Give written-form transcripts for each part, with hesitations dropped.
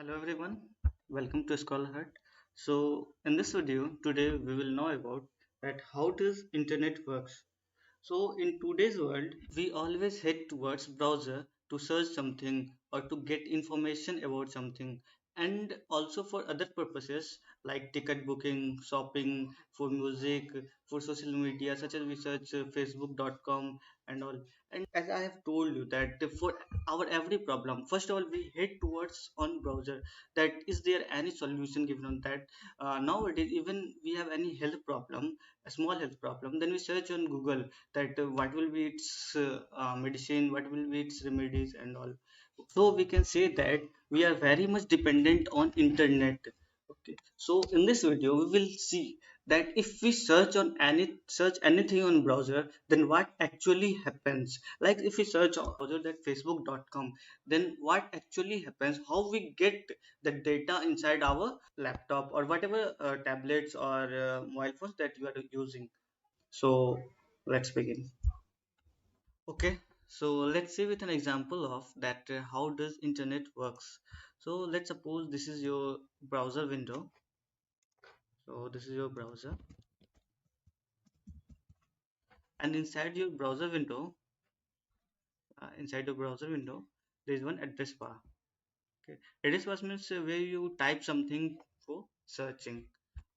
Hello everyone, welcome to Scholar Hut. So in this video today we will know about that how does internet works. So in today's world we always head towards browser to search something or to get information about something, and also for other purposes like ticket booking, shopping, for music, for social media such as we search facebook.com and all. And as I have told you that for our every problem, first of all we head towards on browser, that is there any solution given on that. Nowadays even we have any health problem, a small health problem, then we search on google that what will be its medicine, what will be its remedies and all. So we can say that we are very much dependent on internet. Okay, so in this video we will see that if we search anything on browser, then what actually happens. Like if we search on browser that facebook.com, then what actually happens, how we get the data inside our laptop or whatever tablets or mobile phones that you are using. So let's begin. Okay, so let's see with an example of that how does internet works. So let's suppose this is your browser window. So this is your browser, and inside your browser window, there is one address bar. Okay, address bar means where you type something for searching.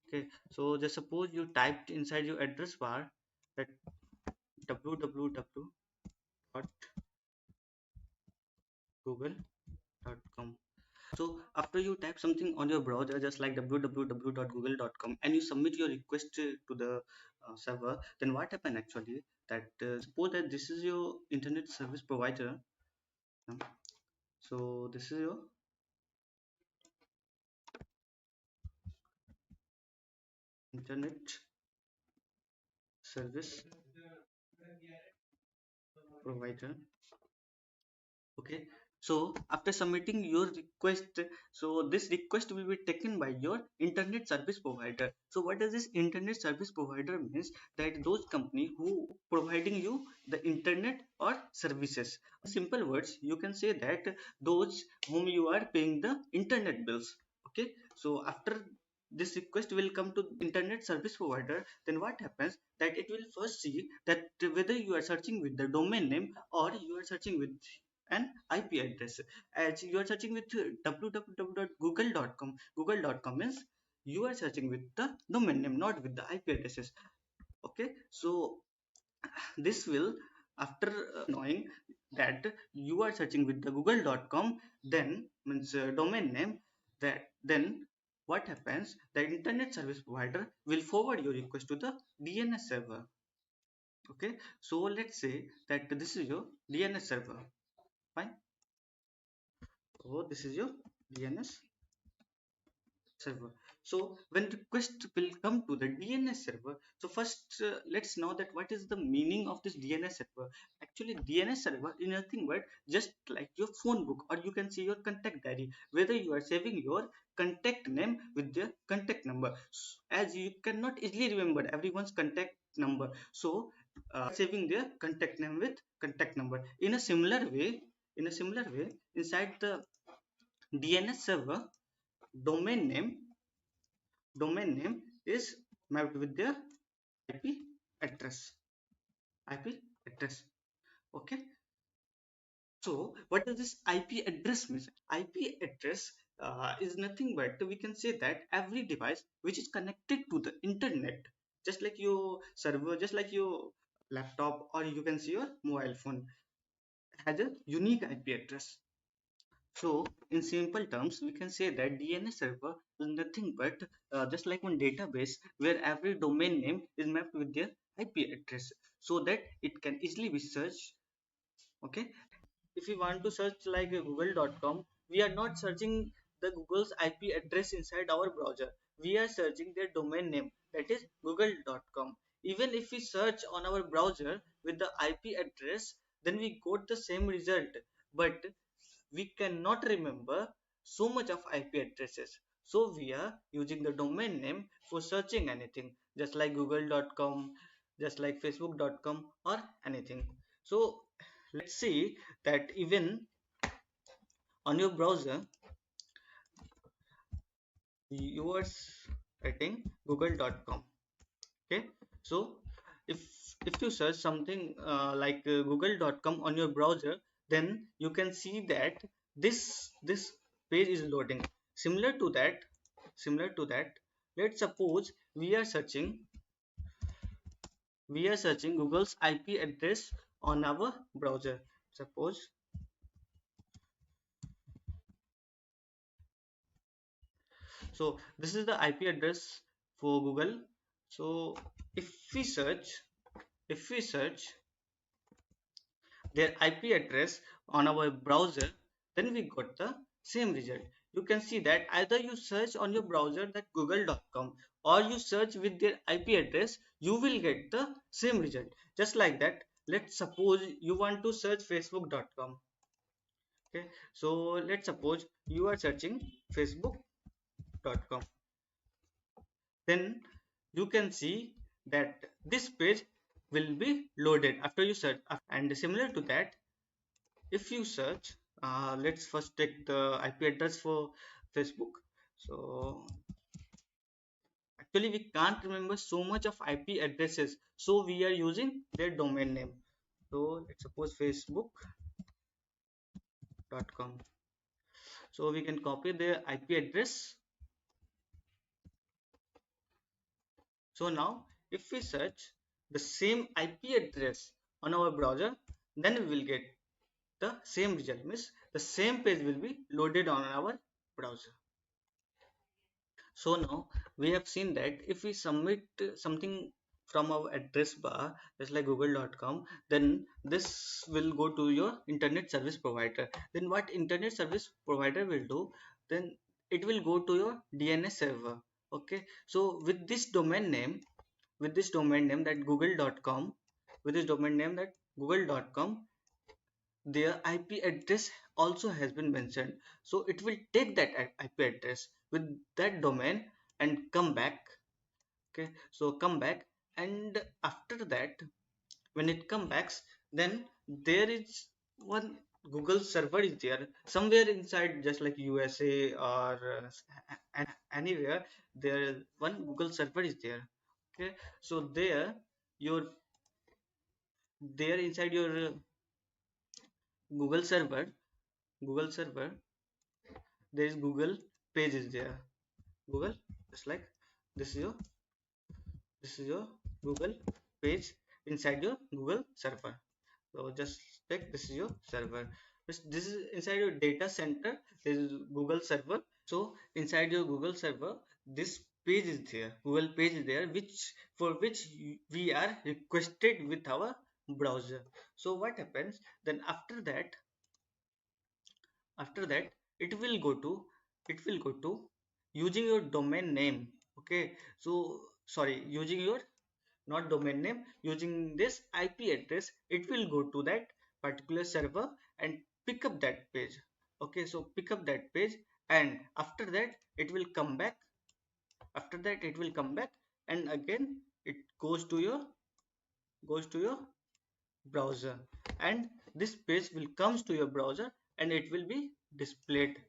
Okay, so just suppose you typed inside your address bar that www.google.com. So after you type something on your browser just like www.google.com and you submit your request to the server, then what happen actually that suppose that this is your internet service provider. um, so this is your internet service provider. Okay, so after submitting your request, so this request will be taken by your internet service provider. So what does this internet service provider means? That those company who providing you the internet or services. In simple words you can say that those whom you are paying the internet bills. Okay, so after this request will come to internet service provider, then what happens that it will first see that whether you are searching with the domain name or you are searching with an IP address. As you are searching with www.google.com, google.com means you are searching with the domain name, not with the IP addresses. Okay, so this will, after knowing that you are searching with the google.com, then means domain name, that then what happens, the internet service provider will forward your request to the DNS server. Okay, so let's say that this is your DNS server. Fine. So this is your DNS server. So when request will come to the DNS server, so first let's know that what is the meaning of this DNS server. Actually DNS server is nothing but just like your phone book, or you can see your contact diary, whether you are saving your contact name with their contact number. As you cannot easily remember everyone's contact number, so saving their contact name with contact number. In a similar way inside the DNS server, domain name domain name is mapped with the IP address. IP address. Okay. So what does this IP address mean? IP address is nothing but we can say that every device which is connected to the internet, just like your server, just like your laptop, or you can see your mobile phone, has a unique IP address. So, in simple terms, we can say that DNS server is nothing but just like one database where every domain name is mapped with their IP address, so that it can easily be searched. Okay, if we want to search like google.com, we are not searching the Google's IP address inside our browser. We are searching their domain name, that is google.com. Even if we search on our browser with the IP address, then we got the same result. But we cannot remember so much of IP addresses. So we are using the domain name for searching anything, just like google.com, just like facebook.com or anything. So let's see that even on your browser, you are writing google.com. Okay, so if if you search something like google.com on your browser, then you can see that this page is loading. Similar to that, let's suppose we are searching Google's IP address on our browser. Suppose, so this is the IP address for Google. So if we search if we search their IP address on our browser, then we got the same result. You can see that either you search on your browser that google.com, or you search with their IP address, you will get the same result. Just like that, let's suppose you want to search facebook.com. Okay, so let's suppose you are searching facebook.com. Then you can see that this page will be loaded after you search. And similar to that, if you search, let's first take the IP address for Facebook. So actually we can't remember so much of IP addresses, so we are using their domain name. So let's suppose facebook.com. So we can copy the IP address. So now if we search the same IP address on our browser, then we will get the same result. Means the same page will be loaded on our browser. So now we have seen that if we submit something from our address bar, just like google.com, then this will go to your internet service provider. Then what internet service provider will do, then it will go to your DNS server. Okay, so with this domain name that google.com, their IP address also has been mentioned. So it will take that IP address with that domain and come back. Okay, so come back, and after that, when it comes back, then there is one Google server is there somewhere inside, just like USA or anywhere. There one Google server is there. Okay, so your there inside your Google server, there is Google page is there. Google, just like this is your this is your Google page inside your Google server. So just take this is your server. This is inside your data center. This is Google server. So inside your Google server, this page is there, Google page is there, which we are requested with our browser. So what happens then? After that it will go to using your domain name. Okay, so sorry, using your not domain name, using this IP address, it will go to that particular server and pick up that page. Okay, so pick up that page, and after that it will come back, and again it goes to your browser, and this page will comes to your browser, and it will be displayed.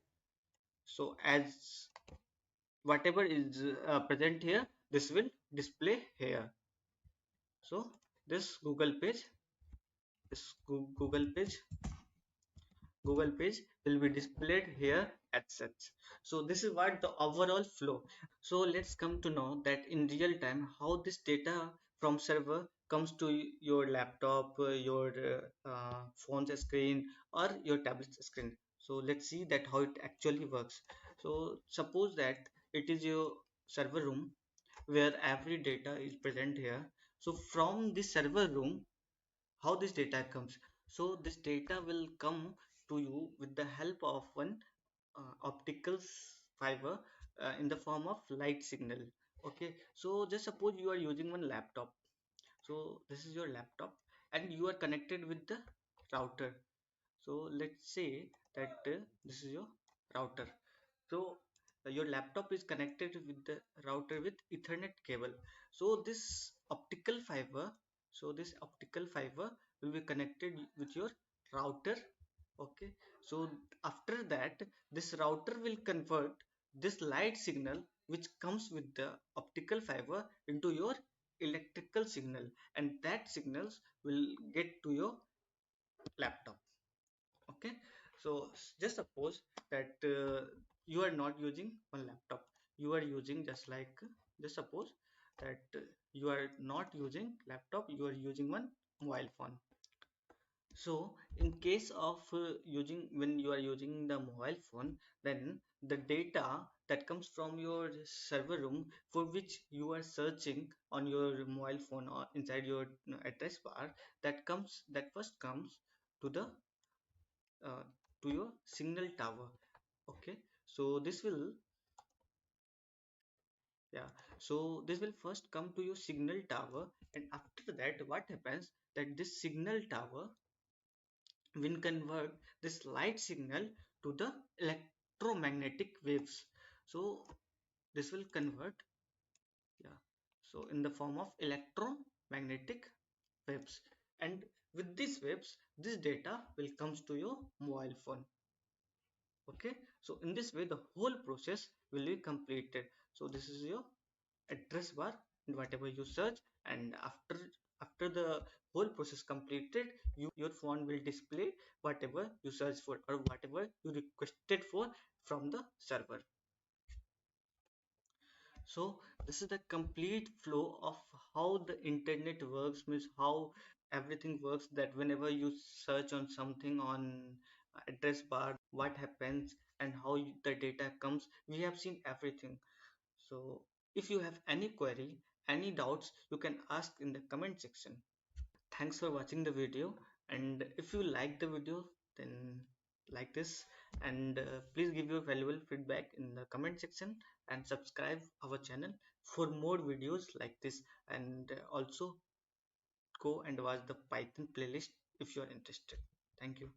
So as whatever is present here, this will display here. So this Google page will be displayed here as such. So this is what the overall flow. So let's come to know that in real time how this data from server comes to your laptop, your phone's screen, or your tablet screen. So let's see that how it actually works. So suppose that it is your server room where every data is present here. So from this server room, how this data comes? So this data will come to you with the help of one optical fiber in the form of light signal. Okay, so just suppose you are using one laptop. So this is your laptop, and you are connected with the router. So let's say that this is your router. So your laptop is connected with the router with Ethernet cable. So this optical fiber will be connected with your router. Okay, so after that, this router will convert this light signal which comes with the optical fiber into your electrical signal, and that signals will get to your laptop. Okay, so just suppose that you are not using one laptop, you are using just suppose that you are not using laptop, you are using one mobile phone. So in case of using when you are using the mobile phone, then the data that comes from your server room for which you are searching on your mobile phone or inside your address bar, that first comes to the uh, to your signal tower. Okay, so this will yeah, so this will first come to your signal tower, and after that what happens that this signal tower will convert this light signal to the electromagnetic waves. So this will convert, yeah, so in the form of electromagnetic waves, and with these waves this data will comes to your mobile phone. Okay, so in this way the whole process will be completed. So this is your address bar and whatever you search, and after the whole process completed, your phone will display whatever you search for or whatever you requested for from the server. So this is the complete flow of how the internet works, means how everything works, that whenever you search on something on address bar, what happens and how the data comes, we have seen everything. So if you have any query, any doubts, you can ask in the comment section. Thanks for watching the video, and if you like the video, then like this, and please give your valuable feedback in the comment section, and subscribe our channel for more videos like this, and also go and watch the Python playlist if you are interested. Thank you.